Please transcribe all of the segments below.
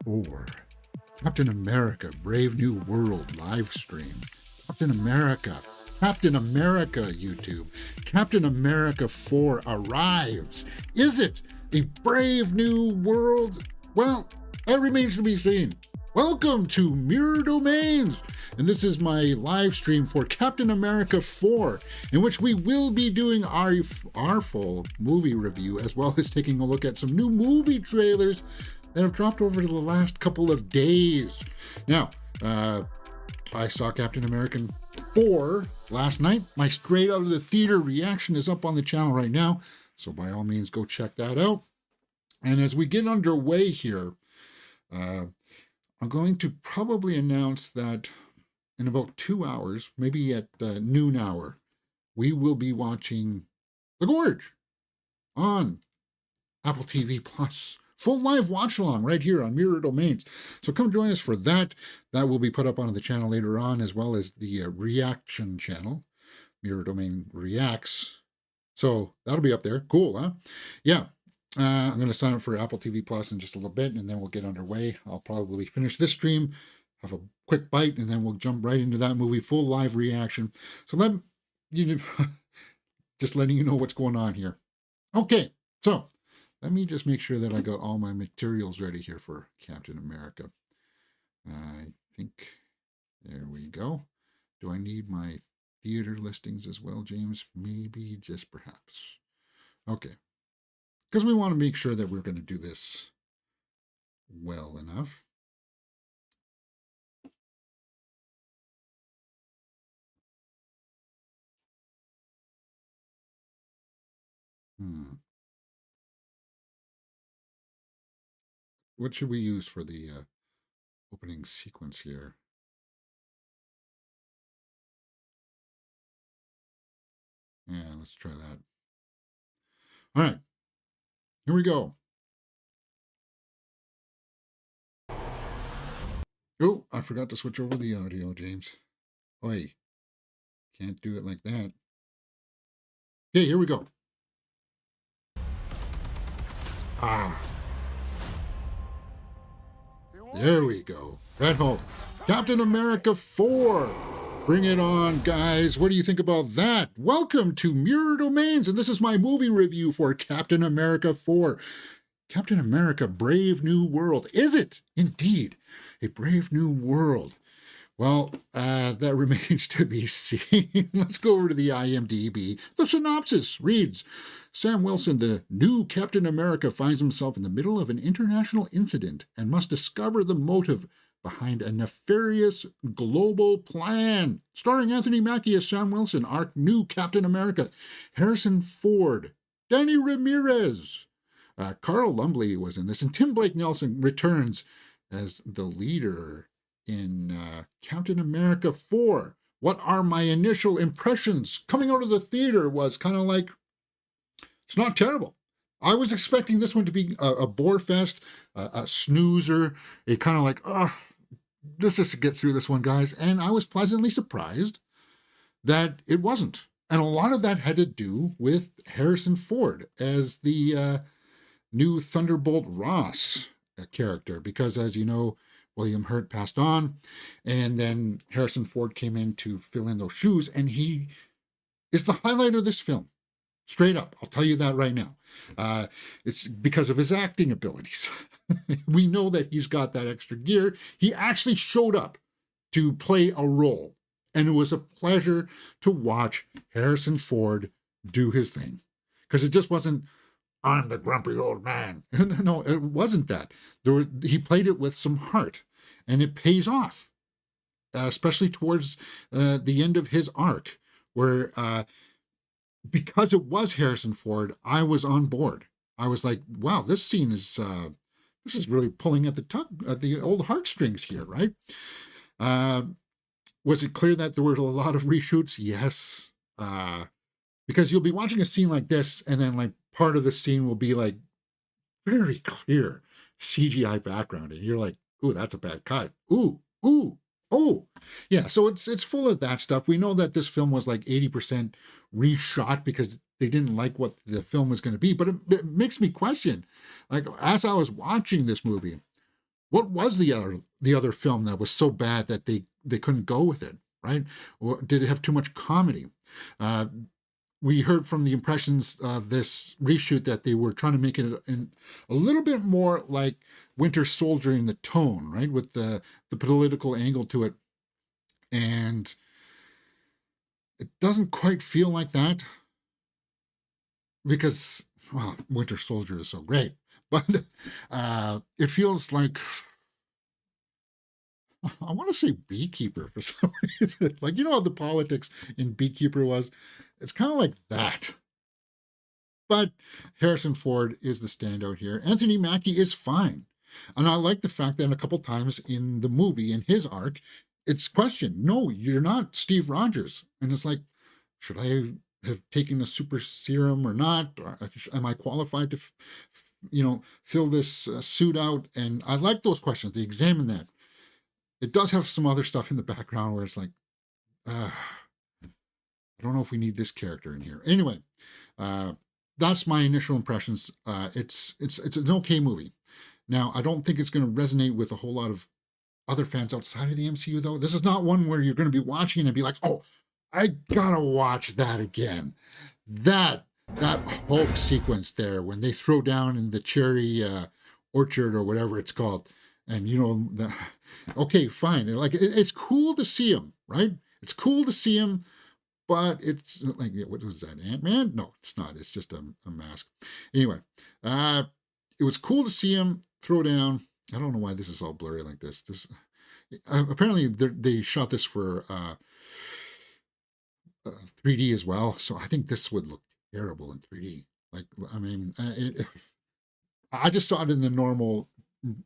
4. Captain America Brave New World live stream. Captain America YouTube. Captain America 4 arrives. Is it a Brave New World? Well, that remains to be seen. Welcome to Mirror Domains, and this is my live stream for Captain America 4, in which we will be doing our full movie review, as well as taking a look at some new movie trailers that have dropped over the last couple of days. Now, I saw Captain America 4 last night. My straight out of the theater reaction is up on the channel right now, so by all means go check that out. And as we get underway here, I'm going to probably announce that in about 2 hours, maybe at noon hour, we will be watching The Gorge on Apple TV Plus. Full live watch along right here on Mirror Domains. So come join us for that. That will be put up on the channel later on, as well as the reaction channel, Mirror Domain Reacts. So that'll be up there. Cool, huh? Yeah. I'm going to sign up for Apple TV Plus in just a little bit, and then we'll get underway. I'll probably finish this stream, have a quick bite, and then we'll jump right into that movie, full live reaction. So let you just letting you know what's going on here. Okay, so let me just make sure that I got all my materials ready here for Captain America. I think there we go. Do I need my theater listings as well, James? Maybe, just perhaps. Okay. Because we want to make sure that we're going to do this well enough. What should we use for the opening sequence here? Yeah, let's try that. All right. Here we go. Oh, I forgot to switch over the audio, James. Oi. Can't do it like that. Okay, here we go. There we go. Red Hulk. Captain America 4. Bring it on, guys. What do you think about that? Welcome to Mirror Domains, and this is my movie review for Captain America 4. Captain America Brave New World. Is it indeed a Brave New World? Well, that remains to be seen. Let's go over to the IMDb. The synopsis reads, Sam Wilson, the new Captain America, finds himself in the middle of an international incident and must discover the motive behind a nefarious global plan. Starring Anthony Mackie as Sam Wilson, our new Captain America, Harrison Ford, Danny Ramirez, Carl Lumbly was in this, and Tim Blake Nelson returns as the leader in Captain America 4. What are my initial impressions? Coming out of the theater was kind of like, it's not terrible. I was expecting this one to be a bore fest, a snoozer, a kind of like, let's just get through this one, guys. And I was pleasantly surprised that it wasn't. And a lot of that had to do with Harrison Ford as the new Thunderbolt Ross character, because as you know, William Hurt passed on, and then Harrison Ford came in to fill in those shoes, and he is the highlight of this film. Straight up, I'll tell you that right now. It's because of his acting abilities. We know that he's got that extra gear. He actually showed up to play a role, and it was a pleasure to watch Harrison Ford do his thing, because it just wasn't, I'm the grumpy old man. No, it wasn't that. He played it with some heart, and it pays off, especially towards the end of his arc, where because it was Harrison Ford, I was on board. I was like, wow, this scene is really pulling at the old heartstrings here, right? Was it clear that there were a lot of reshoots? Yes. Because you'll be watching a scene like this, and then like part of the scene will be like very clear CGI background, and you're like, ooh, that's a bad cut. Ooh, oh. Yeah, so it's full of that stuff. We know that this film was like 80% reshot because they didn't like what the film was going to be, but it makes me question, like, as I was watching this movie, What was the other film that was so bad that they couldn't go with it, right? Or did it have too much comedy? Uh, we heard from the impressions of this reshoot that they were trying to make it a little bit more like Winter Soldier in the tone, right, with the political angle to it, and it doesn't quite feel like that because, well, Winter Soldier is so great, but it feels like, I want to say Beekeeper for some reason. Like, how the politics in Beekeeper was? It's kind of like that. But Harrison Ford is the standout here. Anthony Mackie is fine. And I like the fact that a couple times in the movie, in his arc, it's questioned. No, you're not Steve Rogers. And it's like, should I have taken a super serum or not? Or am I qualified to, fill this suit out? And I like those questions. They examine that. It does have some other stuff in the background where it's like, I don't know if we need this character in here. Anyway, that's my initial impressions. It's an okay movie. Now, I don't think it's going to resonate with a whole lot of other fans outside of the MCU, though. This is not one where you're going to be watching and be like, oh, I gotta watch that again. That Hulk sequence there when they throw down in the cherry orchard or whatever it's called, and okay, fine. Like it's cool to see him, right? It's cool to see him, but it's like, what was that, Ant-Man? No, it's not. It's just a mask. Anyway, it was cool to see him throw down. I don't know why this is all blurry like this. Apparently they shot this for 3D as well, so I think this would look terrible in 3D. Like, I mean, I just saw it in the normal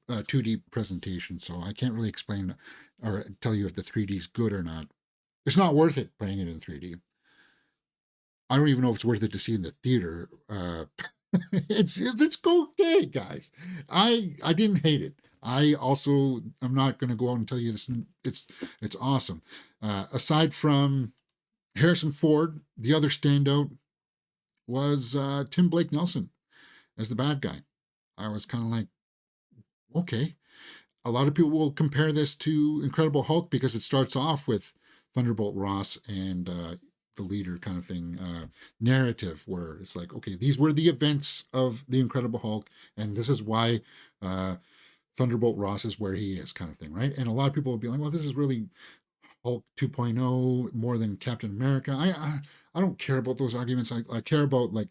2D presentation, so I can't really explain or tell you if the 3D is good or not. It's not worth it playing it in 3D. I don't even know if it's worth it to see in the theater. It's okay, guys. I didn't hate it. I also am not going to go out and tell you this. It's awesome. Aside from Harrison Ford, the other standout was Tim Blake Nelson as the bad guy. I was kind of like, okay. A lot of people will compare this to Incredible Hulk because it starts off with Thunderbolt Ross and the leader kind of thing narrative, where it's like, okay, these were the events of the Incredible Hulk, and this is why Thunderbolt Ross is where he is, kind of thing, right? And a lot of people will be like, well, this is really Hulk 2.0 more than Captain America. I don't care about those arguments. I care about, like,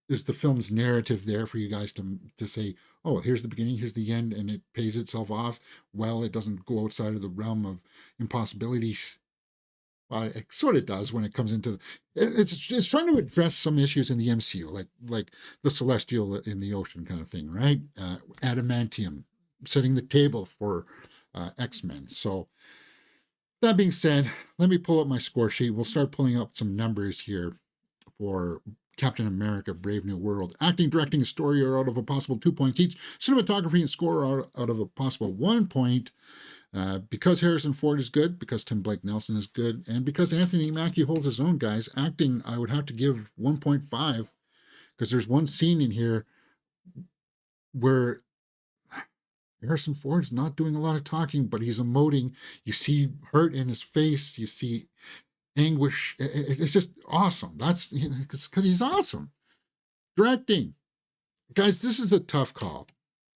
is the film's narrative there for you guys to say, oh, here's the beginning, here's the end, and it pays itself off well. It doesn't go outside of the realm of impossibilities. Well, it sort of does when it comes into it's trying to address some issues in the MCU, like the Celestial in the ocean kind of thing, right? Adamantium setting the table for X-Men. So that being said, let me pull up my score sheet. We'll start pulling up some numbers here for Captain America Brave New World. Acting, directing, and story are out of a possible 2 points each. Cinematography and score are out of a possible 1 point. Because Harrison Ford is good, because Tim Blake Nelson is good, and because Anthony Mackie holds his own, guys, acting, I would have to give 1.5, because there's one scene in here where Harrison Ford's not doing a lot of talking, but he's emoting. You see hurt in his face. You see anguish. It's just awesome. That's because he's awesome. Directing. Guys, this is a tough call.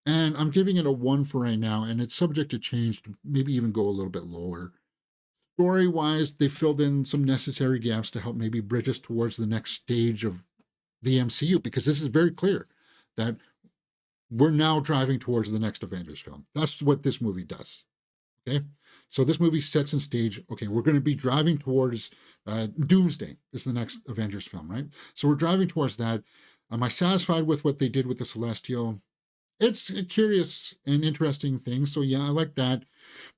And I'm giving it a 1 for right now, and it's subject to change, to maybe even go a little bit lower. Story-wise, they filled in some necessary gaps to help maybe bridge us towards the next stage of the MCU, because this is very clear that we're now driving towards the next Avengers film. That's what this movie does. Okay? So this movie sets in stage, okay, we're going to be driving towards Doomsday is the next Avengers film, right? So we're driving towards that. Am I satisfied with what they did with the Celestial? It's a curious and interesting thing. So yeah, I like that.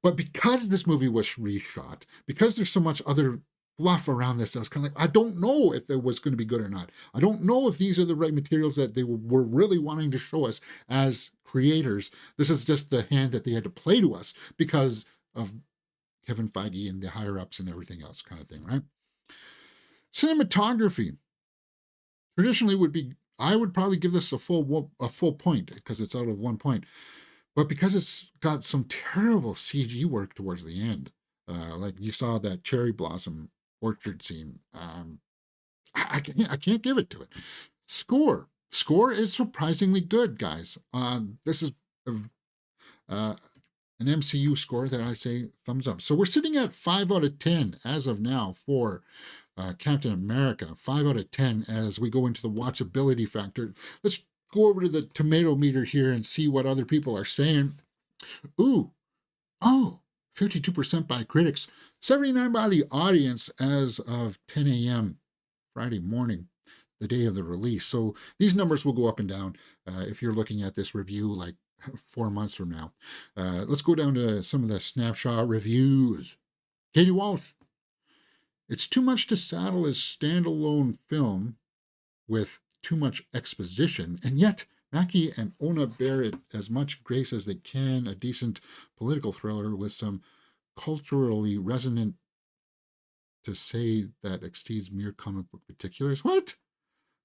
But because this movie was reshot, because there's so much other fluff around this, I was kind of like, I don't know if it was going to be good or not. I don't know if these are the right materials that they were really wanting to show us as creators. This is just the hand that they had to play to us because of Kevin Feige and the higher ups and everything else, kind of thing, right? Cinematography traditionally would be, I would probably give this a full point because it's out of 1 point. But because it's got some terrible CG work towards the end, like you saw that cherry blossom orchard scene, I can't give it to it. Score is surprisingly good, guys. This is a, uh, an MCU score that I say thumbs up. So we're sitting at 5 out of 10 as of now for Captain America. 5 out of 10 as we go into the watchability factor. Let's go over to the tomato meter here and see what other people are saying. Ooh, oh, 52% by critics, 79 by the audience as of 10 a.m. Friday morning, the day of the release. So these numbers will go up and down if you're looking at this review like 4 months from now. Let's go down to some of the snapshot reviews. Katie Walsh. It's too much to saddle as standalone film with too much exposition, and yet Mackie and Ona bear it as much grace as they can, a decent political thriller with some culturally resonant to say that exceeds mere comic book particulars. What?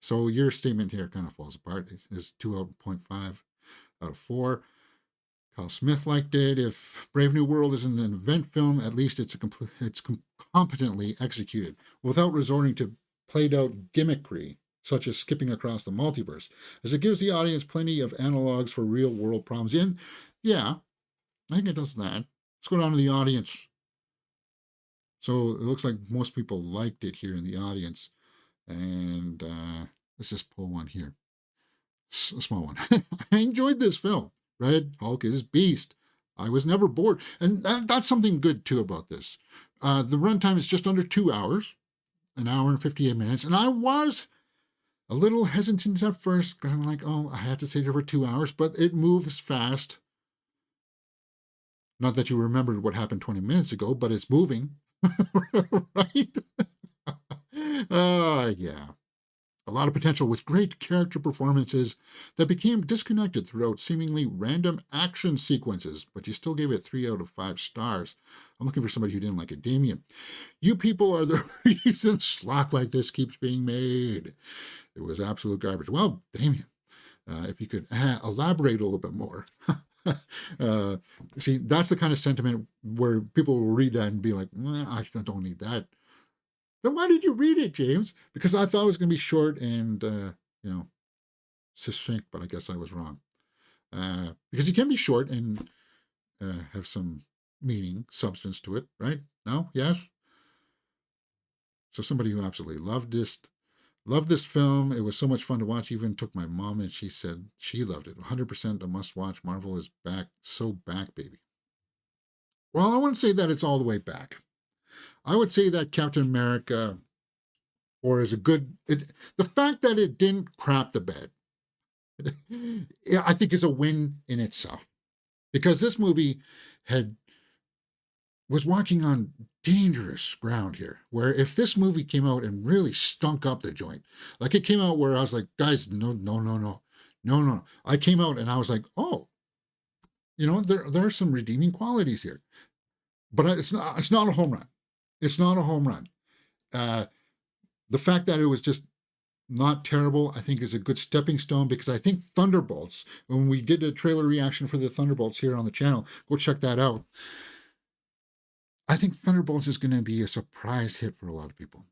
So your statement here kind of falls apart. It's 2.5 out of 4. Kyle Smith liked it. If Brave New World isn't an event film, at least it's competently executed without resorting to played out gimmickry, such as skipping across the multiverse, as it gives the audience plenty of analogs for real world problems. And yeah, I think it does that. Let's go down to the audience. So it looks like most people liked it here in the audience. And let's just pull one here. A small one. I enjoyed this film. Red Hulk is beast. I was never bored. And that's something good, too, about this. The runtime is just under 2 hours, an hour and 58 minutes. And I was a little hesitant at first, kind of like, oh, I had to sit here for 2 hours, but it moves fast. Not that you remembered what happened 20 minutes ago, but it's moving. Right? Yeah. A lot of potential with great character performances that became disconnected throughout seemingly random action sequences, but you still gave it 3 out of 5 stars. I'm looking for somebody who didn't like it. Damien, you people are the reason slack like this keeps being made. It was absolute garbage. Well, Damien, if you could elaborate a little bit more. See, that's the kind of sentiment where people will read that and be like, I don't need that. Then why did you read it, James? Because I thought it was going to be short and, succinct, but I guess I was wrong. Because you can be short and have some meaning, substance to it, right? No? Yes? So somebody who absolutely loved this film. It was so much fun to watch. Even took my mom and she said she loved it. 100% a must watch. Marvel is back. So back, baby. Well, I wouldn't say that it's all the way back. I would say that Captain America, or is a good, the fact that it didn't crap the bed, I think is a win in itself. Because this movie was walking on dangerous ground here, where if this movie came out and really stunk up the joint, like it came out where I was like, guys, no. I came out and I was like, oh, there are some redeeming qualities here. But it's not a home run. It's not a home run. The fact that it was just not terrible, I think, is a good stepping stone, because I think Thunderbolts, when we did a trailer reaction for the Thunderbolts here on the channel, go check that out. I think Thunderbolts is going to be a surprise hit for a lot of people,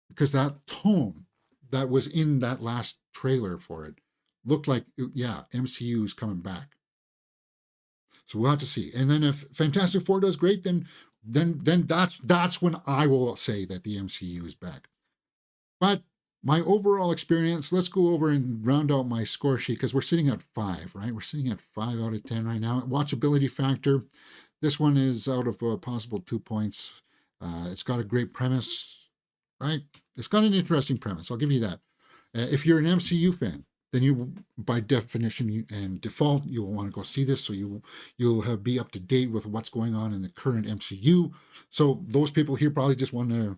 because that tone that was in that last trailer for it looked like, yeah, MCU is coming back. So we'll have to see. And then if Fantastic Four does great, then that's when I will say that the MCU is back. But my overall experience, let's go over and round out my score sheet, because we're sitting at 5, right? We're sitting at 5 out of 10 right now. Watchability factor, this one is out of a possible 2 points. It's got a great premise, right? It's got an interesting premise. I'll give you that. If you're an MCU fan, then you, by definition and default, you will want to go see this, so you'll be up to date with what's going on in the current MCU. So those people here probably just want to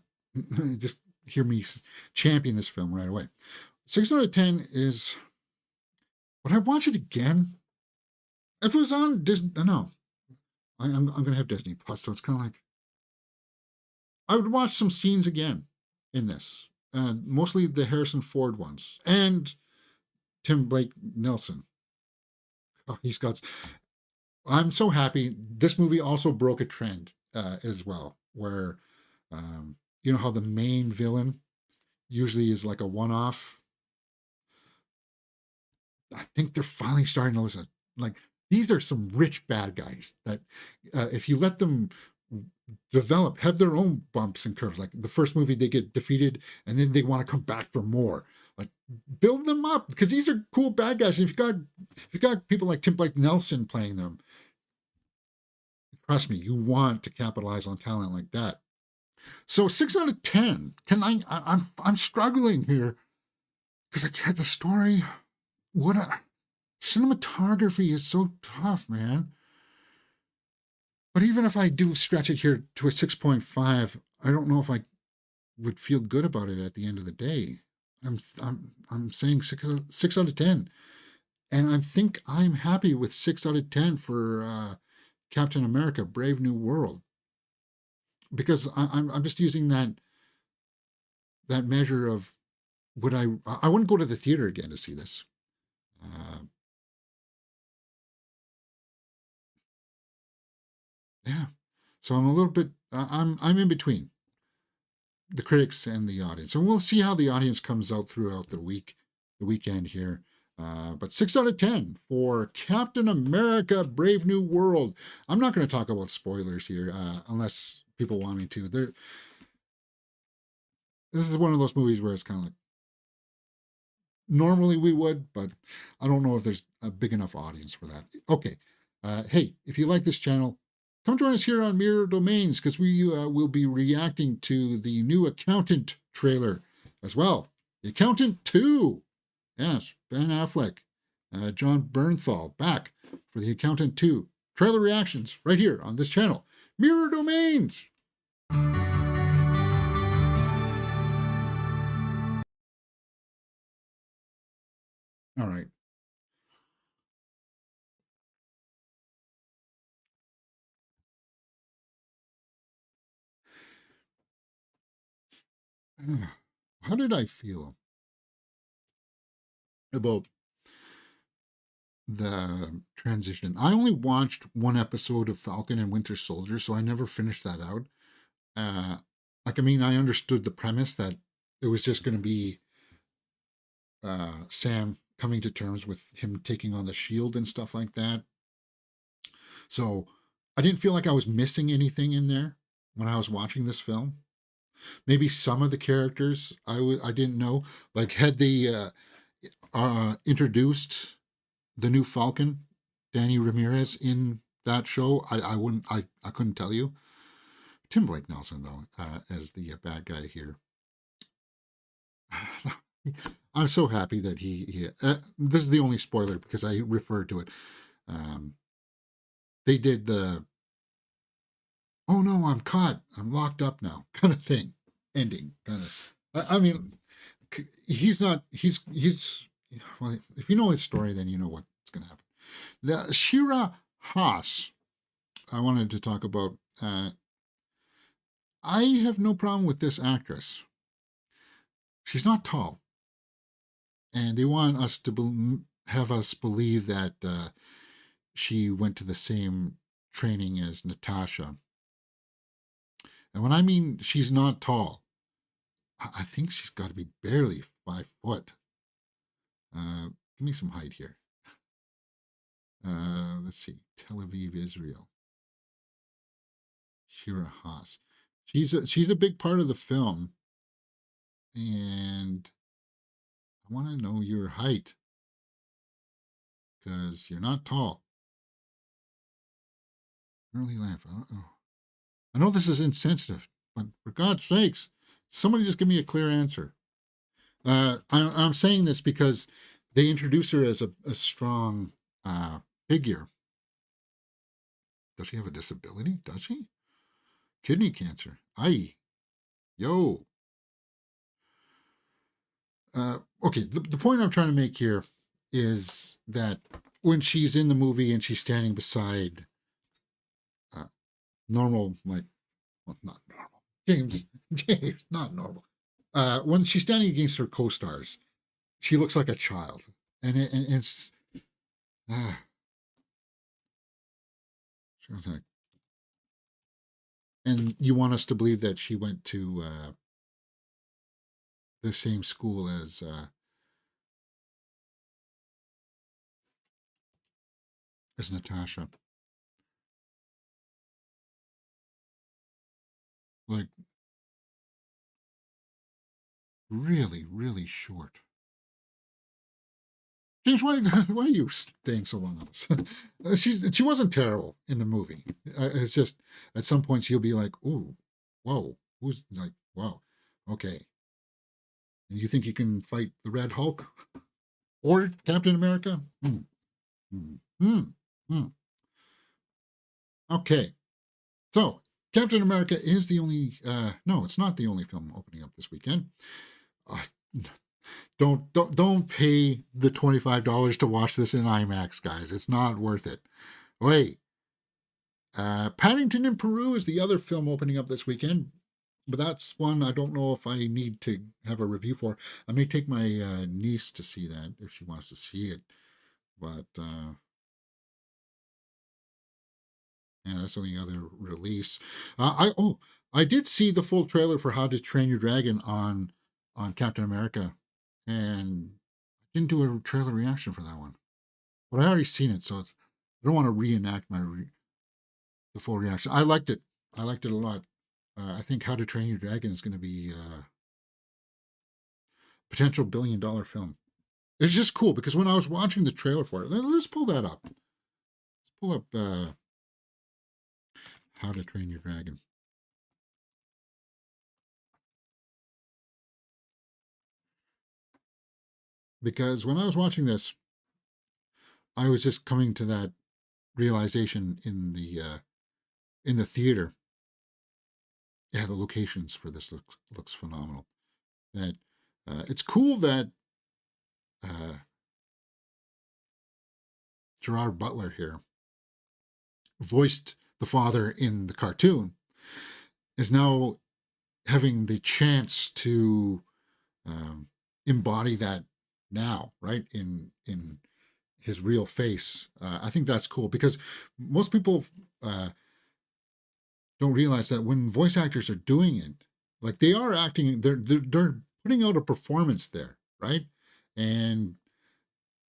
just hear me champion this film right away. 6 out of 10 is, would I watch it again? If it was on Disney, no. I'm going to have Disney Plus, so it's kind of like, I would watch some scenes again in this. Mostly the Harrison Ford ones. And Tim Blake Nelson. Oh, I'm so happy. This movie also broke a trend as well, where you know how the main villain usually is like a one-off. I think they're finally starting to listen. Like these are some rich bad guys that if you let them develop, have their own bumps and curves. Like the first movie, they get defeated and then they want to come back for more. Like build them up because these are cool bad guys. And if you've got people like Tim Blake Nelson playing them, trust me, you want to capitalize on talent like that. So 6 out of 10. Can I'm struggling here because I had the story. What a cinematography is so tough, man. But even if I do stretch it here to a 6.5, I don't know if I would feel good about it at the end of the day. I'm saying 6 out of 10, and I think I'm happy with 6 out of 10 for Captain America: Brave New World, because I'm just using that measure of would I wouldn't go to the theater again to see this. Uh, yeah, so I'm a little bit I'm in between the critics and the audience. And we'll see how the audience comes out throughout the weekend here. But 6 out of 10 for Captain America: Brave New World. I'm not going to talk about spoilers here unless people want me to. This is one of those movies where it's kind of like normally we would, but I don't know if there's a big enough audience for that. Okay. Hey, if you like this channel, come join us here on Mirror Domains because we will be reacting to the new Accountant trailer as well. The Accountant 2. Yes, Ben Affleck, John Bernthal back for The Accountant 2. Trailer reactions right here on this channel. Mirror Domains. All right. How did I feel about the transition? I only watched one episode of Falcon and Winter Soldier, so I never finished that out. Like, I mean, I understood the premise that it was just going to be Sam coming to terms with him taking on the shield and stuff like that. So I didn't feel like I was missing anything in there when I was watching this film. Maybe some of the characters I didn't know. Like, had they introduced the new Falcon, Danny Ramirez, in that show, I couldn't tell you. Tim Blake Nelson, though, as the bad guy here. I'm so happy that he this is the only spoiler because I referred to it. They did the "oh no, I'm caught, I'm locked up now" kind of thing, ending kind of. I mean, he's not. He's well. If you know his story, then you know what's going to happen. The Shira Haas, I wanted to talk about. I have no problem with this actress. She's not tall, and they want us to have us believe that she went to the same training as Natasha. And when I mean she's not tall, I think she's got to be barely 5 foot. Give me some height here. Let's see, Tel Aviv, Israel. Shira Haas. She's a big part of the film, and I want to know your height because you're not tall. Early laugh. I know this is insensitive, but for God's sakes, somebody just give me a clear answer. I'm saying this because they introduce her as a strong figure. Does she have a disability? Does she? Kidney cancer. Aye. Yo. Okay, the point I'm trying to make here is that when she's in the movie and she's standing beside normal, like, well, not normal. James, not normal. When she's standing against her co-stars, she looks like a child. And it's Okay. And you want us to believe that she went to the same school as Natasha. Like, really, really short. James, why are you staying so long on this? She wasn't terrible in the movie. It's just at some points you'll be like, "Ooh, whoa, who's like, wow, okay." And you think you can fight the Red Hulk or Captain America? Hmm, hmm, hmm, hmm. Okay, so Captain America is the only. No, it's not the only film opening up this weekend. Uh, don't pay the $25 to watch this in IMAX, guys. It's not worth it. Wait, Paddington in Peru is the other film opening up this weekend, but that's one I don't know if I need to have a review for. I may take my niece to see that if she wants to see it, but yeah, that's the only other release. I did see the full trailer for How to Train Your Dragon on Captain America, and I didn't do a trailer reaction for that one. But I already seen it, so I don't want to reenact the full reaction. I liked it. I liked it a lot. I think How to Train Your Dragon is going to be a potential $1 billion film. It's just cool because when I was watching the trailer for it, let's pull that up. Let's pull up How to Train Your Dragon. Because when I was watching this, I was just coming to that realization in the theater. Yeah, the locations for this looks phenomenal. That it's cool that uh, Gerard Butler here voiced the father in the cartoon is now having the chance to um, embody that now, right in his real face. I think that's cool because most people uh, don't realize that when voice actors are doing it, like they are acting, they're putting out a performance there, right? And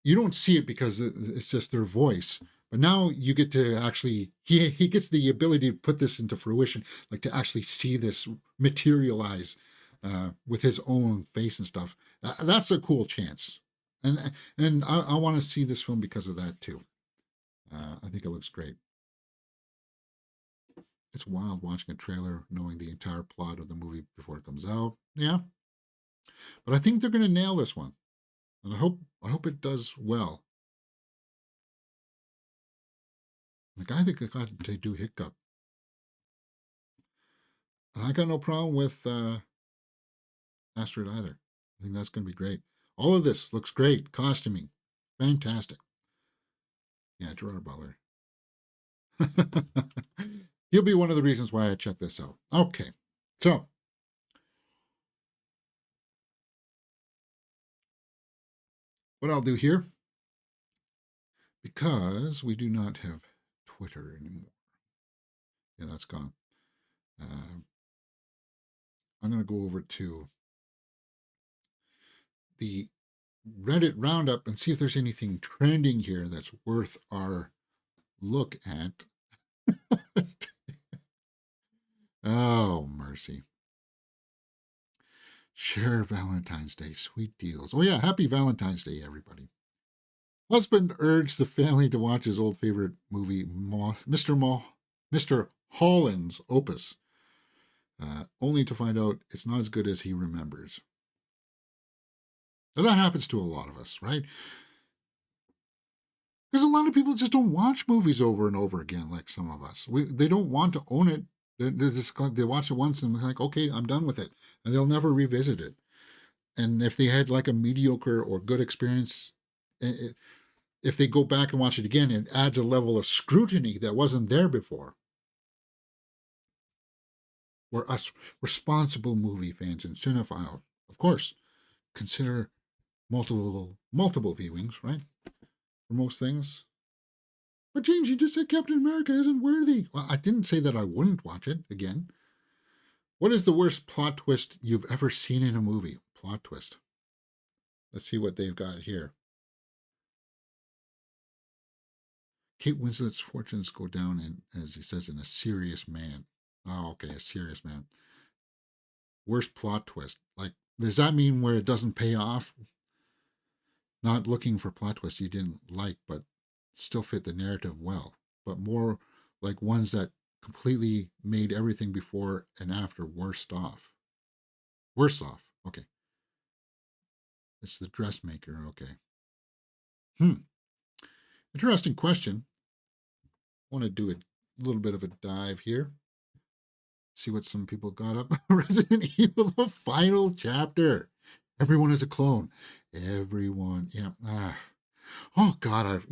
you don't see it because it's just their voice. But now you get to actually he gets the ability to put this into fruition, like to actually see this materialize with his own face and stuff. That's a cool chance, and I want to see this film because of that too. I think it looks great. It's wild watching a trailer, knowing the entire plot of the movie before it comes out. Yeah, but I think they're going to nail this one, and I hope it does well. Like I think I got to do Hiccup, and I got no problem with Asteroid either. I think that's going to be great. All of this looks great. Costuming, fantastic. Yeah, Gerard Butler. He'll be one of the reasons why I check this out. Okay, so what I'll do here, because we do not have Twitter anymore. Yeah, that's gone. I'm going to go over to the Reddit roundup and see if there's anything trending here that's worth our look at. Oh, mercy. Share Valentine's Day, sweet deals. Oh, yeah, happy Valentine's Day, everybody. Husband urged the family to watch his old favorite movie, Mr. Holland's Opus, only to find out it's not as good as he remembers. Now, that happens to a lot of us, right? Because a lot of people just don't watch movies over and over again, like some of us. They don't want to own it. They watch it once and they're like, okay, I'm done with it, and they'll never revisit it. And if they had like a mediocre or good experience, if they go back and watch it again, it adds a level of scrutiny that wasn't there before. We're us responsible movie fans and cinephiles, of course, consider multiple viewings, right? For most things. But James, you just said Captain America isn't worthy. Well, I didn't say that I wouldn't watch it again. What is the worst plot twist you've ever seen in a movie? Plot twist. Let's see what they've got here. Kate Winslet's fortunes go down in, as he says, in A Serious Man. Oh, okay, A Serious Man. Worst plot twist. Like, does that mean where it doesn't pay off? Not looking for plot twists you didn't like, but still fit the narrative well, but more like ones that completely made everything before and after worse off. Worse off. Okay. It's the dressmaker. Okay. Interesting question. I want to do a little bit of a dive here. See what some people got up. Resident Evil, the final chapter. Everyone is a clone. Everyone. Yeah. Oh God!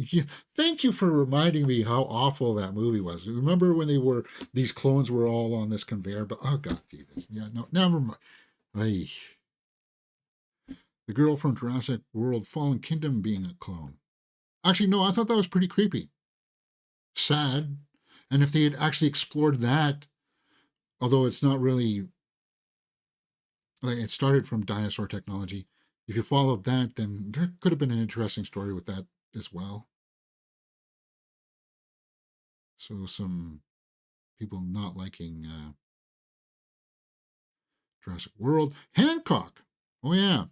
Thank you for reminding me how awful that movie was. Remember when these clones were all on this conveyor? But oh God, Jesus! Yeah, no, never mind. Ay. The girl from Jurassic World: Fallen Kingdom being a clone. Actually, no, I thought that was pretty creepy. Sad. And if they had actually explored that, although it's not really like it started from dinosaur technology, if you followed that, then there could have been an interesting story with that as well. So some people not liking Jurassic World. Hancock. Oh yeah.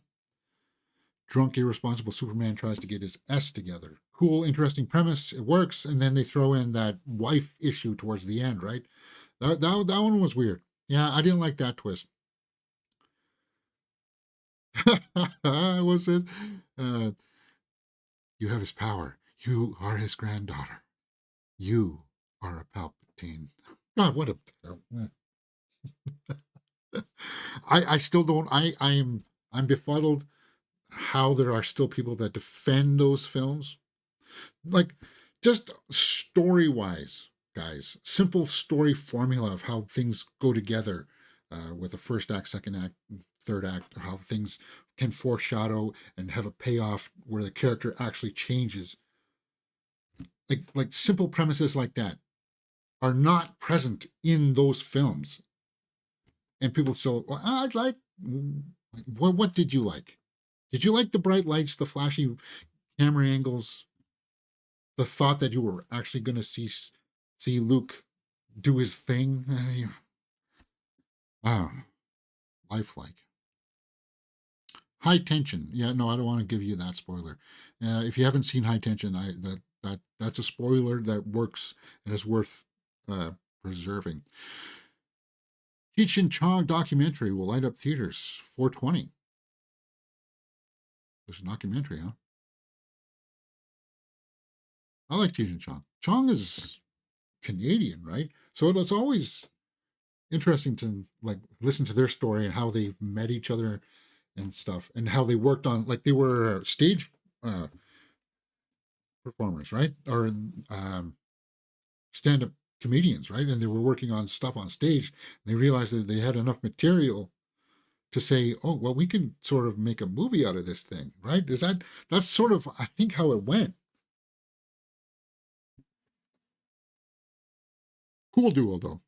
Drunk, irresponsible Superman tries to get his S together. Cool, interesting premise. It works, and then they throw in that wife issue towards the end, right? That one was weird. Yeah, I didn't like that twist. Was it? Uh, you have his power. You are his granddaughter. You are a Palpatine. God, what a terrible. I still don't. I'm befuddled how there are still people that defend those films. Like, just story wise, guys, simple story formula of how things go together with the first act, second act, third act, how things can foreshadow and have a payoff where the character actually changes. Like simple premises like that are not present in those films. And people still, well, I'd like, what did you like? Did you like the bright lights, the flashy camera angles, the thought that you were actually going to see Luke do his thing? I don't know. Lifelike. High Tension. Yeah, no, I don't want to give you that spoiler. If you haven't seen High Tension, that's a spoiler that works and is worth preserving. Cheech and Chong documentary will light up theaters 420. There's a documentary, huh? I like Cheech and Chong. Chong is Canadian, right? So it's always interesting to like listen to their story and how they met each other and stuff, and how they worked on like they were stage performers, right? Or stand-up comedians, right? And they were working on stuff on stage. And they realized that they had enough material to say, oh, well, we can sort of make a movie out of this thing, right? That's sort of I think how it went. Cool duo though.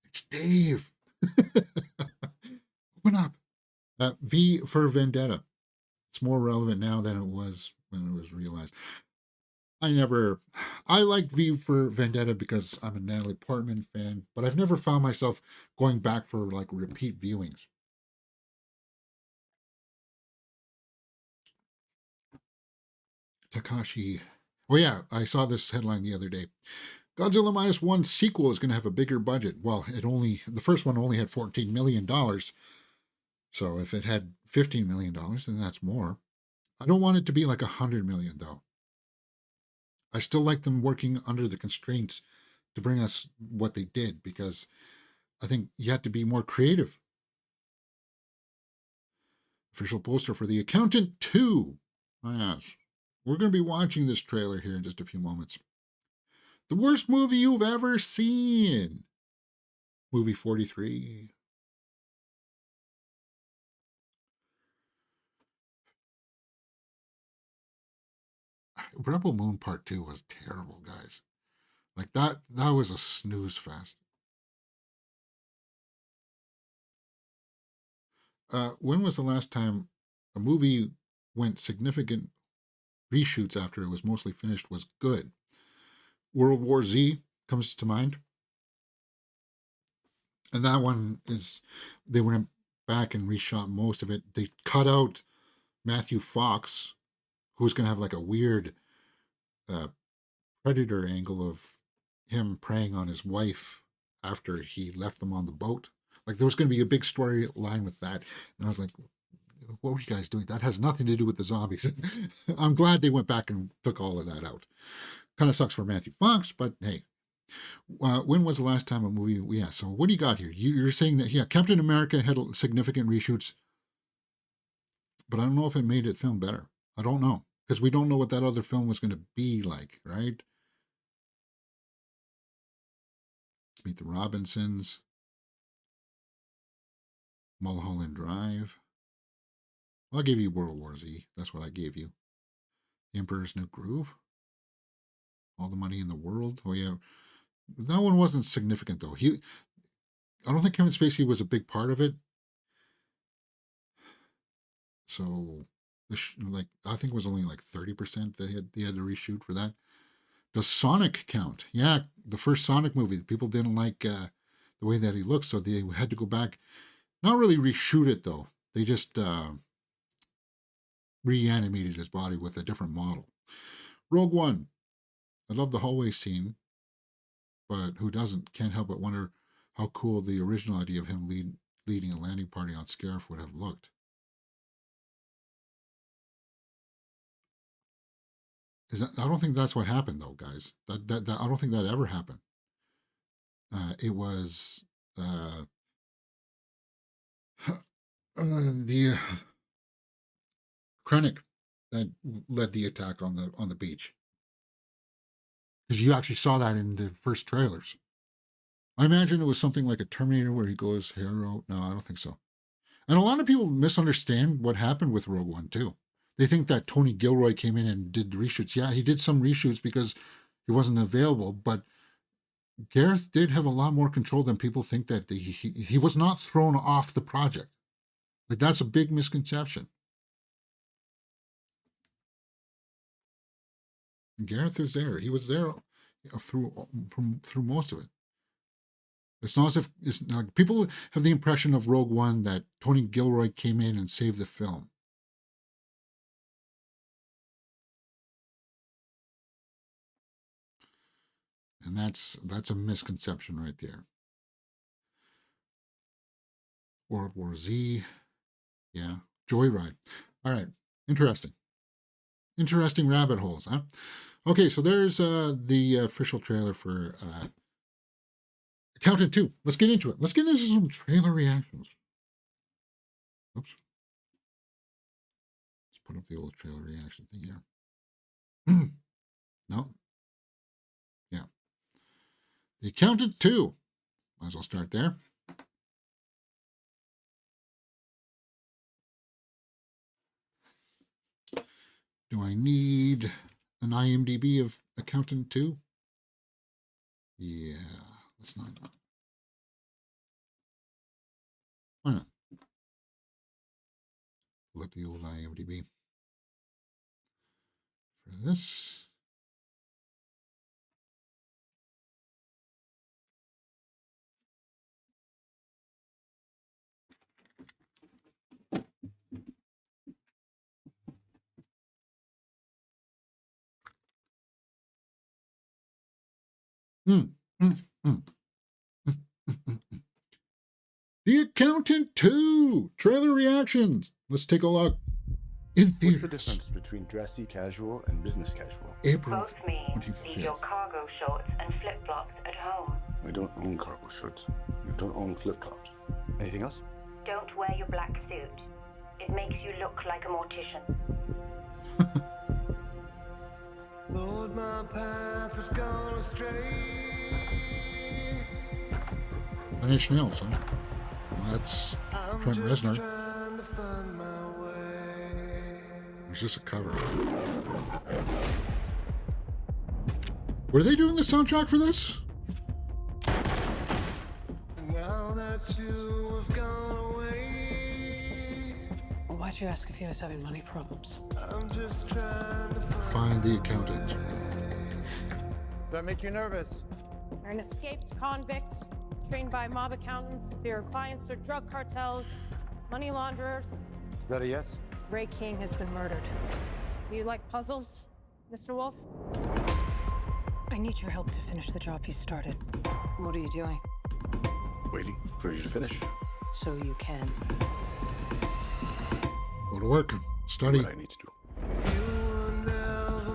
It's Dave. Open up. V for Vendetta. It's more relevant now than it was when it was realized. I liked V for Vendetta because I'm a Natalie Portman fan, but I've never found myself going back for like repeat viewings. Takashi. Oh yeah, I saw this headline the other day. Godzilla Minus One sequel is going to have a bigger budget. Well, the first one only had $14 million, so if it had $15 million, then that's more. I don't want it to be like $100 million though. I still like them working under the constraints to bring us what they did because I think you have to be more creative. Official poster for The Accountant 2. Yes. We're going to be watching this trailer here in just a few moments. The worst movie you've ever seen. Movie 43. Rebel Moon Part 2 was terrible, guys. Like that was a snooze fest. When was the last time a movie went significant reshoots after it was mostly finished was good? World War Z comes to mind. And that one is, they went back and reshot most of it. They cut out Matthew Fox, who's going to have like a weird Predator angle of him preying on his wife after he left them on the boat. Like there was going to be a big storyline with that. And I was like, what were you guys doing? That has nothing to do with the zombies. I'm glad they went back and took all of that out. Kind of sucks for Matthew Fox, but hey. When was the last time a movie? Yeah, so what do you got here? You're saying that, yeah, Captain America had significant reshoots, but I don't know if it made it film better. I don't know, because we don't know what that other film was going to be like, right? Meet the Robinsons, Mulholland Drive. I'll give you World War Z. That's what I gave you. The Emperor's New Groove. All the Money in the World. Oh, yeah. That one wasn't significant, though. I don't think Kevin Spacey was a big part of it. So, I think it was only like 30% they had to reshoot for that. Does Sonic count? Yeah, the first Sonic movie. People didn't like the way that he looked, so they had to go back. Not really reshoot it, though. They just reanimated his body with a different model. Rogue One. I love the hallway scene, but who doesn't? Can't help but wonder how cool the original idea of him leading a landing party on Scarif would have looked. I don't think that's what happened, though, guys. That I don't think that ever happened. It was the Krennic that led the attack on the beach. Because you actually saw that in the first trailers. I imagine it was something like a Terminator where he goes hero. No, I don't think so. And a lot of people misunderstand what happened with Rogue One, too. They think that Tony Gilroy came in and did the reshoots. Yeah, he did some reshoots because he wasn't available, but Gareth did have a lot more control than people think that he was not thrown off the project. Like, that's a big misconception. Gareth was there. He was there through most of it. It's not as if people have the impression of Rogue One that Tony Gilroy came in and saved the film. And that's a misconception right there. World War Z. Yeah. Joyride. All right. Interesting rabbit holes, huh? Okay, so there's the official trailer for Accountant 2. Let's get into it. Let's get into some trailer reactions. Oops. Let's put up the old trailer reaction thing here. No. Yeah. The Accountant 2. Might as well start there. Do I need an IMDb of Accountant 2? Yeah, let's not. Why not? Pull up the old IMDb for this. The Accountant 2 trailer reactions. Let's take a look. In theaters. What's the difference between dressy casual and business casual? April Both mean 25th. leave your cargo shorts and flip-flops at home. We don't own cargo shorts. We don't own flip-flops. Anything else? Don't wear your black suit. It makes you look like a mortician. Lord, my path has gone astray. Nine Inch Nails, huh? Well, that's Trent Reznor. It's just a cover. Were they doing the soundtrack for this? Now that you have gone away, Why'd you ask if he was having money problems? I'm just trying to Find the accountant. Does that make you nervous? You're an escaped convict, trained by mob accountants. Your clients are drug cartels, money launderers. Is that a yes? Ray King has been murdered. Do you like puzzles, Mr. Wolf? I need your help to finish the job you started. What are you doing? Waiting for you to finish. So you can. Go to work. Study. What I need to do.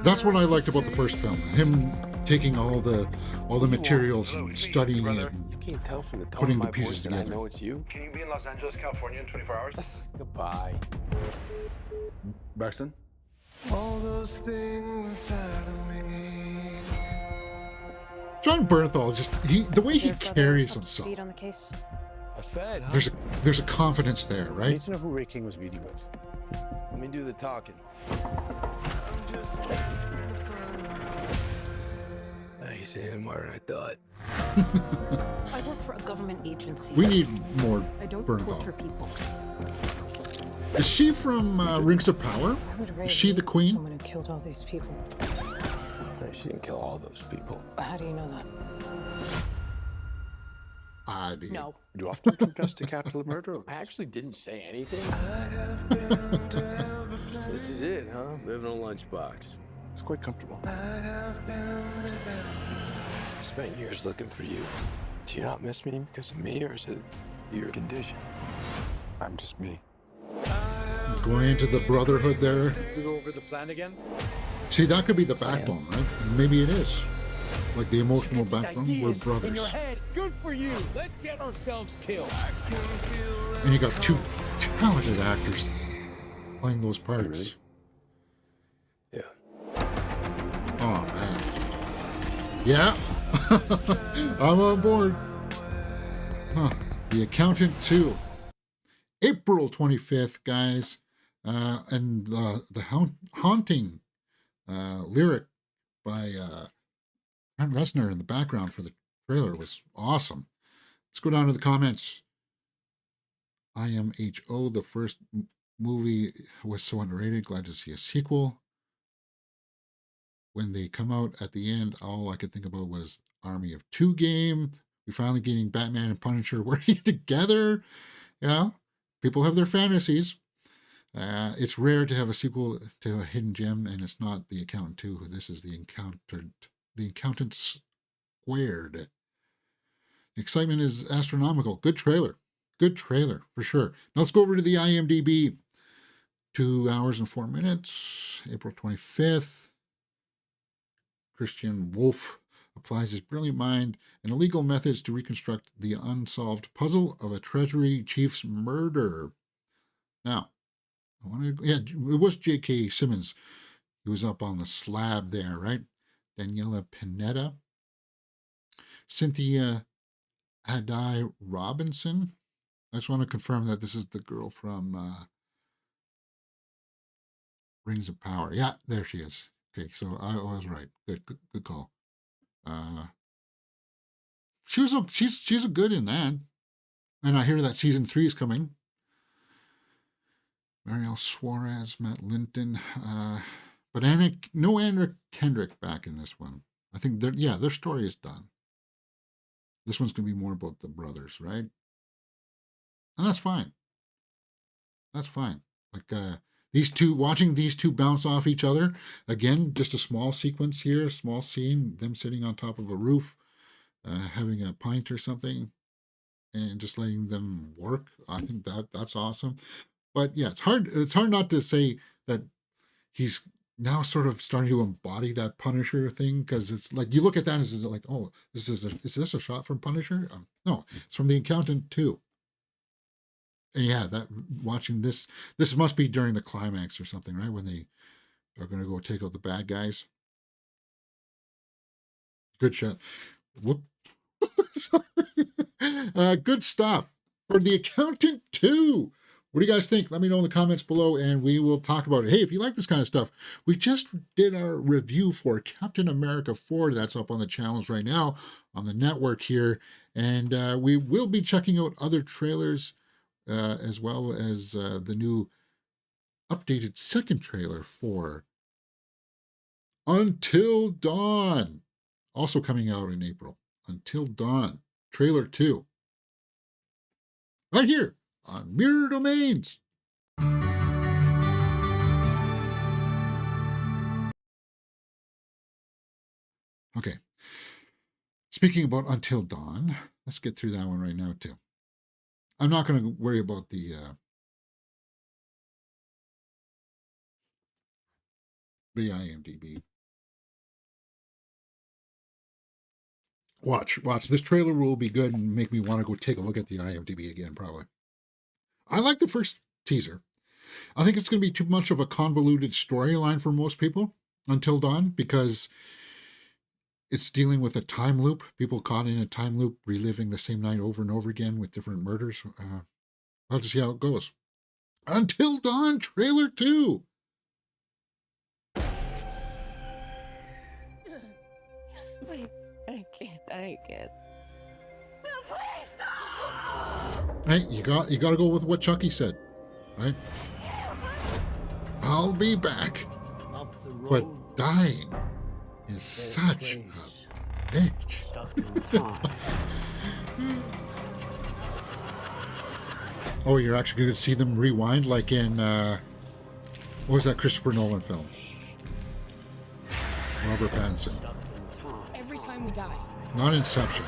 That's what I liked about the first film. Him taking all the materials and studying it. And You can't tell from the tone Putting of the my pieces voice that I together. know it's you. Can you be in Los Angeles, California in 24 hours? Goodbye. Braxton? all those things inside of me. John Bernthal, just the way he Your brother carries up to himself. speed on the case? A Fed, huh? There's a confidence there, I right? need to know who Ray King was meeting with. Let me do the talking. I'm just trying to find You say it more than I thought. I work for a government agency. We need more I don't torture Bernthal. people. Is she from Rings of Power? Why would Ray Is she the leave queen? Someone who killed all these people. No, she didn't kill all those people. How do you know that? I do. No. You often confess to capital murder? I actually didn't say anything. This is it, huh? Living in a lunchbox. It's quite comfortable. I spent years looking for you. Do you not miss me because of me, or is it your condition? I'm just me. Going into the brotherhood there. We go over the plan again? See, that could be the backbone, right? Maybe it is. Like the emotional backbone. We're brothers. Good for you. Let's get ourselves killed. And you got two talented actors playing those parts. Yeah. Oh, man. Yeah. I'm on board. Huh. The Accountant 2. April 25th, guys. And the haunting lyric by Trent Reznor in the background for the trailer was awesome. Let's go down to the comments. IMHO, the first movie was so underrated. Glad to see a sequel. When they come out at the end, all I could think about was Army of Two game. We're finally getting Batman and Punisher working together. Yeah, people have their fantasies. It's rare to have a sequel to a hidden gem, and it's not The Accountant 2. This is The Accountant Squared. The excitement is astronomical. Good trailer. Good trailer, for sure. Now let's go over to the IMDb. 2 hours and 4 minutes. April 25th. Christian Wolf applies his brilliant mind and illegal methods to reconstruct the unsolved puzzle of a treasury chief's murder. Now, it was J.K. Simmons. He was up on the slab there, right? Daniela Pineda. Cynthia Adai Robinson. I just want to confirm that this is the girl from Rings of Power. Yeah, there she is. Okay, so I was right. Good call. She's a good in that. And I hear that season 3 is coming. Marielle Suarez, Matt Linton, but no Anna Kendrick back in this one. I think their story is done. This one's gonna be more about the brothers, right? And that's fine. That's fine. Like watching these two bounce off each other again. Just a small sequence here, a small scene, them sitting on top of a roof, having a pint or something, and just letting them work. I think that's awesome. But yeah, it's hard not to say that he's now sort of starting to embody that Punisher thing, because it's like you look at that and it's like, oh, is this a shot from Punisher? No, it's from The Accountant 2. And yeah, watching this must be during the climax or something, right? When they are going to go take out the bad guys. Good shot. Whoop. Good stuff for The Accountant 2. What do you guys think? Let me know in the comments below and we will talk about it. Hey, if you like this kind of stuff, we just did our review for Captain America 4. That's up on the channels right now on the network here. And we will be checking out other trailers as well as the new updated second trailer for Until Dawn. Also coming out in April. Until Dawn. Trailer 2. Right here on Mirror Domains. Okay. Speaking about Until Dawn, let's get through that one right now too. I'm not going to worry about the IMDb. Watch. This trailer will be good and make me want to go take a look at the IMDb again, probably. I like the first teaser. I think it's going to be too much of a convoluted storyline for most people, Until Dawn, because it's dealing with a time loop. People caught in a time loop, reliving the same night over and over again with different murders. I'll have to see how it goes. Until Dawn, trailer 2. I can't. Hey, you got to go with what Chucky said, right? I'll be back. But dying is such a bitch. Oh, you're actually going to see them rewind like in, what was that Christopher Nolan film? Robert Pattinson. Every time we die. Not Inception.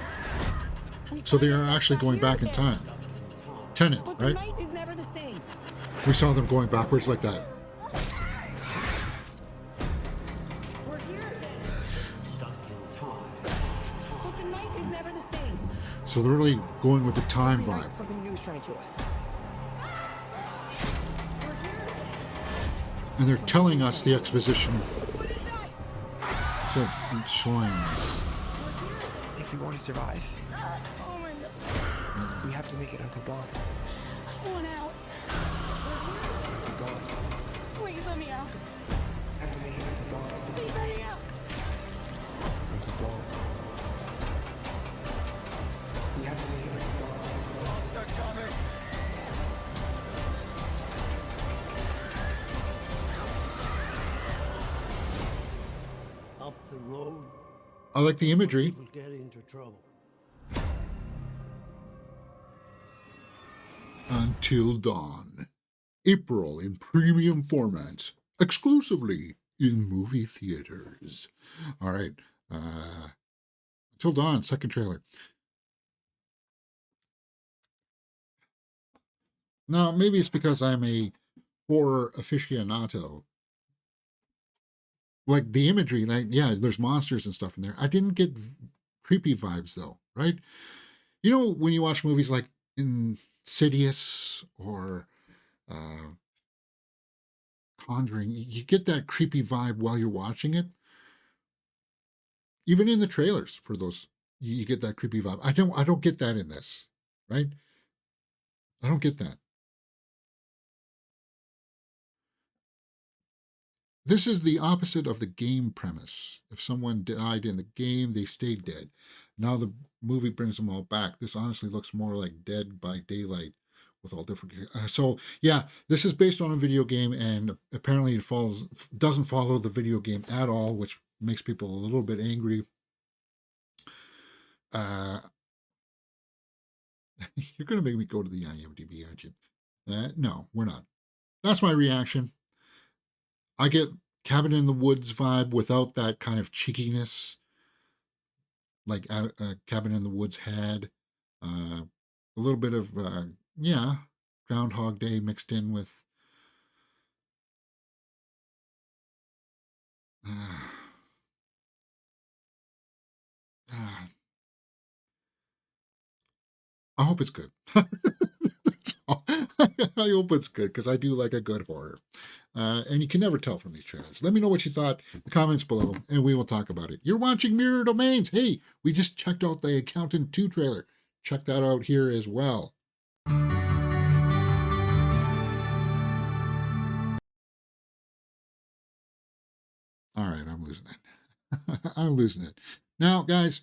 So they are actually going back in time. Tenet, But the right? night is never the same. We saw them going backwards like that. We're here again. But the night is never the same. So they're really going with the time Every night vibe. something new is trying to us. And they're telling us the exposition. So showing us. If we want to survive, we have to make it until dawn. I want out. Until dawn. Please let me out. We have to make it until dawn. Please let me out. Until dawn. We have to make it until dawn. They're coming. Up the road, I like the imagery. people get into trouble. Until Dawn. April in premium formats. Exclusively in movie theaters. All right. Until Dawn, second trailer. Now, maybe it's because I'm a horror aficionado. Like the imagery, like, yeah, there's monsters and stuff in there. I didn't get creepy vibes though, right? You know, when you watch movies like Insidious or Conjuring, you get that creepy vibe while you're watching it. Even in the trailers for those, you get that creepy vibe. I don't get that in this, right? I don't get that. This is the opposite of the game premise. If someone died in the game, they stayed dead. Now the movie brings them all back. This honestly looks more like Dead by Daylight with all different... so, yeah, this is based on a video game, and apparently it doesn't follow the video game at all, which makes people a little bit angry. You're going to make me go to the IMDb, aren't you? No, we're not. That's my reaction. I get Cabin in the Woods vibe without that kind of cheekiness like Cabin in the Woods had. A little bit of, yeah, Groundhog Day mixed in with... I hope it's good. That's all. I hope it's good because I do like a good horror. And you can never tell from these trailers. Let me know what you thought in the comments below, and we will talk about it. You're watching Mirror Domains. Hey, we just checked out the Accountant 2 trailer. Check that out here as well. losing it. I'm losing it. Now, guys,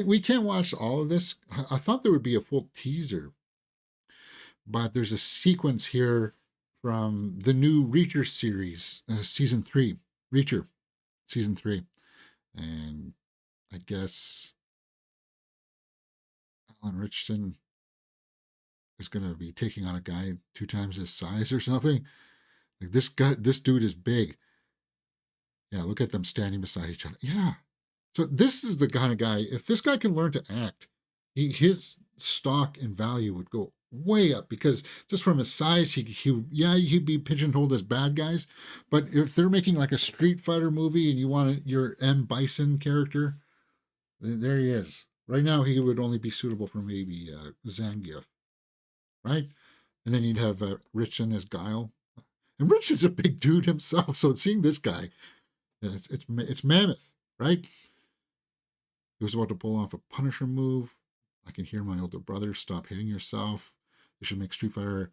we can't watch all of this. I thought there would be a full teaser, but there's a sequence here from the new Reacher series, season 3. Reacher, season 3. And I guess Alan Richardson is going to be taking on a guy 2 times his size or something. Like this dude is big. Yeah, look at them standing beside each other. Yeah. So this is the kind of guy, if this guy can learn to act, his stock and value would go way up, because just from his size, he'd be pigeonholed as bad guys. But if they're making like a Street Fighter movie and you want your M. Bison character, there he is. Right now, he would only be suitable for maybe Zangief, right? And then you'd have Richardson as Guile. And Richardson's a big dude himself, so seeing this guy, it's mammoth, right? He was about to pull off a Punisher move. I can hear my older brother, stop hitting yourself. They should make Street Fighter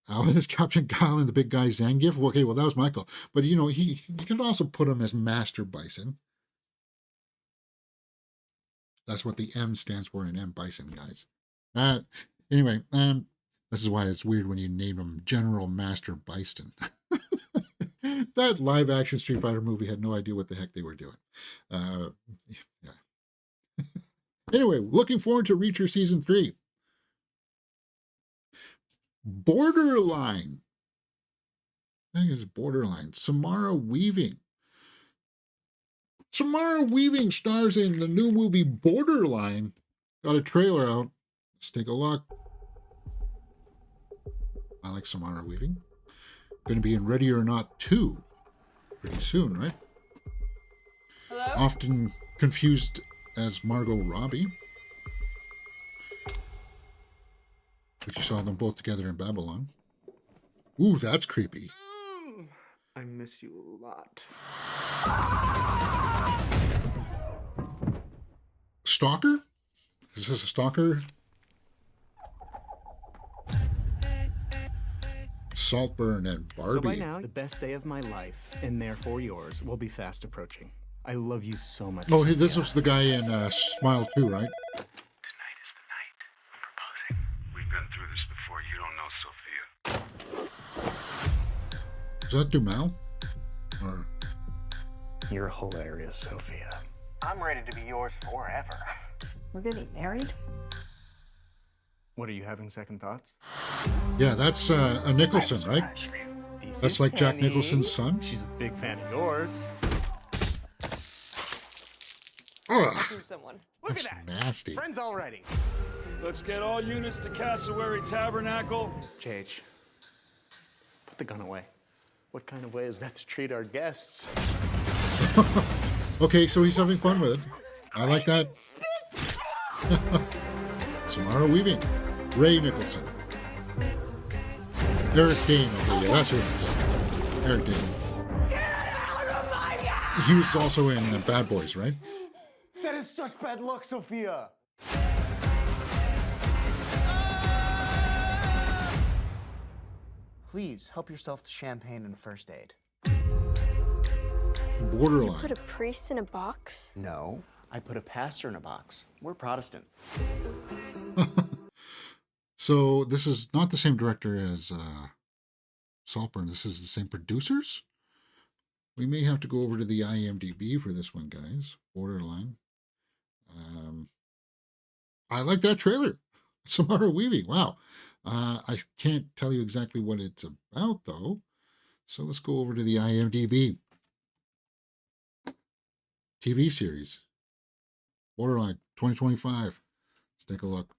Alan as Captain Guile and the big guy Zangief. Okay, well, that was my call. But, you could also put him as Master Bison. That's what the M stands for in M. Bison, guys. Anyway, this is why it's weird when you name him General Master Bison. That live-action Street Fighter movie had no idea what the heck they were doing. Yeah. Anyway, looking forward to Reacher Season 3. Borderline. I think it's Borderline. Samara Weaving. Samara Weaving stars in the new movie Borderline. Got a trailer out. Let's take a look. I like Samara Weaving. Going to be in Ready or Not 2 pretty soon, right? Hello? Often confused as Margot Robbie. But you saw them both together in Babylon. Ooh, that's creepy. I miss you a lot. Stalker? Is this a stalker? Saltburn and Barbie. So by now, the best day of my life, and therefore yours, will be fast approaching. I love you so much. Oh, hey, this was the guy in Smile 2, right? Tonight is the night I'm proposing. We've been through this before. You don't know Sophia. Is that Dumal? Or... You're hilarious, Sophia. I'm ready to be yours forever. We're getting married? What, are you having second thoughts? Yeah, that's a Nicholson, right? That's like Jack Nicholson's son? She's a big fan of yours. Ugh, Someone. Look that's at that. nasty. Friends already. Let's get all units to Cassowary Tabernacle. JH, put the gun away. What kind of way is that to treat our guests? Okay, so he's having fun with it. I like that. Samara Weaving. Ray Nicholson. Eric Dane. Okay, yeah, that's who it is. Eric Dane. He was also in Bad Boys, right? That is such bad luck, Sophia. Please help yourself to champagne and first aid. Borderline. Put a priest in a box? No, I put a pastor in a box. We're Protestant. So this is not the same director as Saltburn. This is the same producers. We may have to go over to the IMDb for this one, guys. Borderline. I like that trailer. Samara Weaving. Wow. I can't tell you exactly what it's about, though. So let's go over to the IMDb. TV series. Borderline 2025. Let's take a look.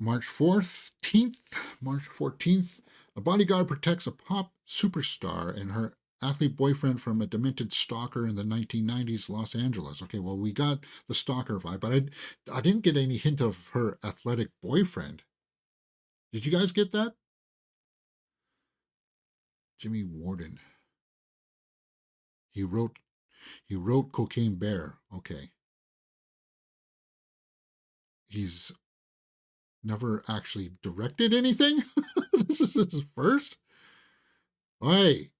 March 14th, a bodyguard protects a pop superstar and her athlete boyfriend from a demented stalker in the 1990s Los Angeles. Okay, well, we got the stalker vibe, but I didn't get any hint of her athletic boyfriend. Did you guys get that? Jimmy Warden. He wrote Cocaine Bear. Okay. He's never actually directed anything. This is his first. Hey,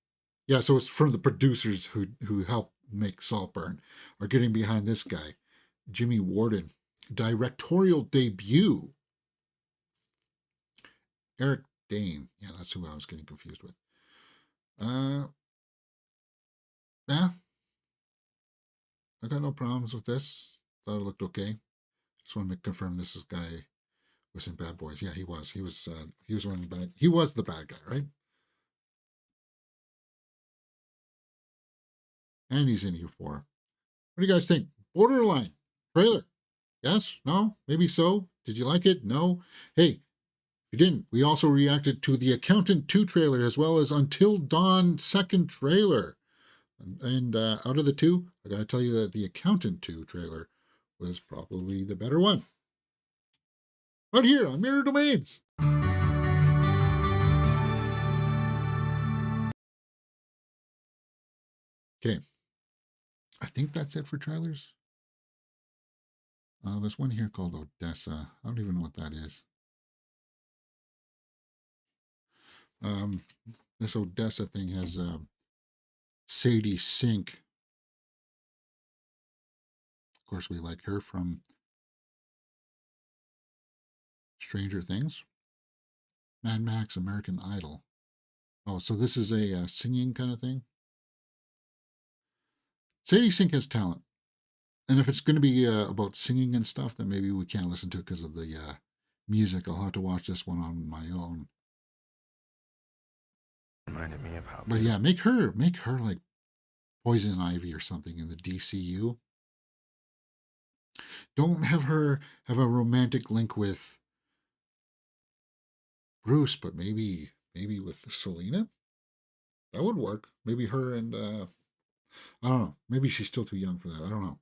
Yeah, so it's from the producers who helped make Saltburn are getting behind this guy, Jimmy Warden. Directorial debut. Eric Dane. Yeah, that's who I was getting confused with. Yeah. I got no problems with this. Thought it looked okay. Just want to confirm this guy was in Bad Boys. Yeah, he was. He was one of the bad. He was the bad guy, right? And he's in here for. What do you guys think? Borderline trailer. Yes? No? Maybe so? Did you like it? No? Hey, if you didn't, we also reacted to The Accountant 2 trailer as well as Until Dawn second trailer. And out of the two, I got to tell you that The Accountant 2 trailer was probably the better one. Right here on Mirror Domains. Okay. I think that's it for trailers. There's one here called Odessa. I don't even know what that is. This Odessa thing has Sadie Sink. Of course, we like her from Stranger Things. Mad Max, American Idol. Oh, so this is a singing kind of thing? Sadie Sink has talent. And if it's going to be about singing and stuff, then maybe we can't listen to it because of the music. I'll have to watch this one on my own. Reminded me of how. But yeah, make her like Poison Ivy or something in the DCU. Don't have her have a romantic link with Bruce, but maybe with Selena. That would work. Maybe her and I don't know. Maybe she's still too young for that. I don't know.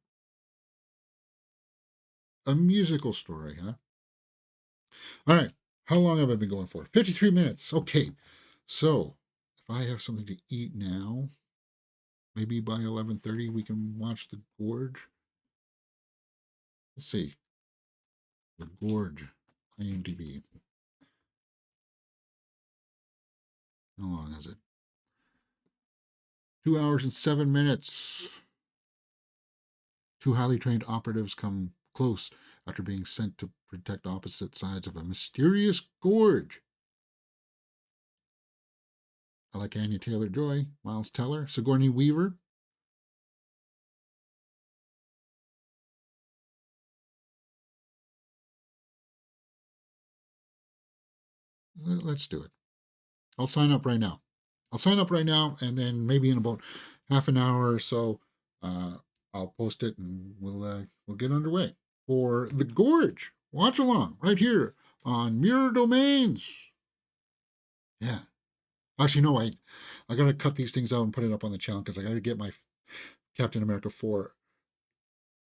A musical story, huh? All right. How long have I been going for? 53 minutes. Okay. So if I have something to eat now, maybe by 11:30 we can watch The Gorge. Let's see. The Gorge, IMDb. How long is it? 2 hours and 7 minutes. Two highly trained operatives come close after being sent to protect opposite sides of a mysterious gorge. I like Anya Taylor-Joy, Miles Teller, Sigourney Weaver. Let's do it. I'll sign up right now. And then maybe in about half an hour or so, I'll post it and we'll get underway for The Gorge. Watch along right here on Mirror Domains. Yeah. Actually, no, I got to cut these things out and put it up on the channel because I got to get my Captain America 4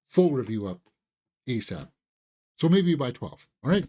full review up ASAP. So maybe by 12. All right.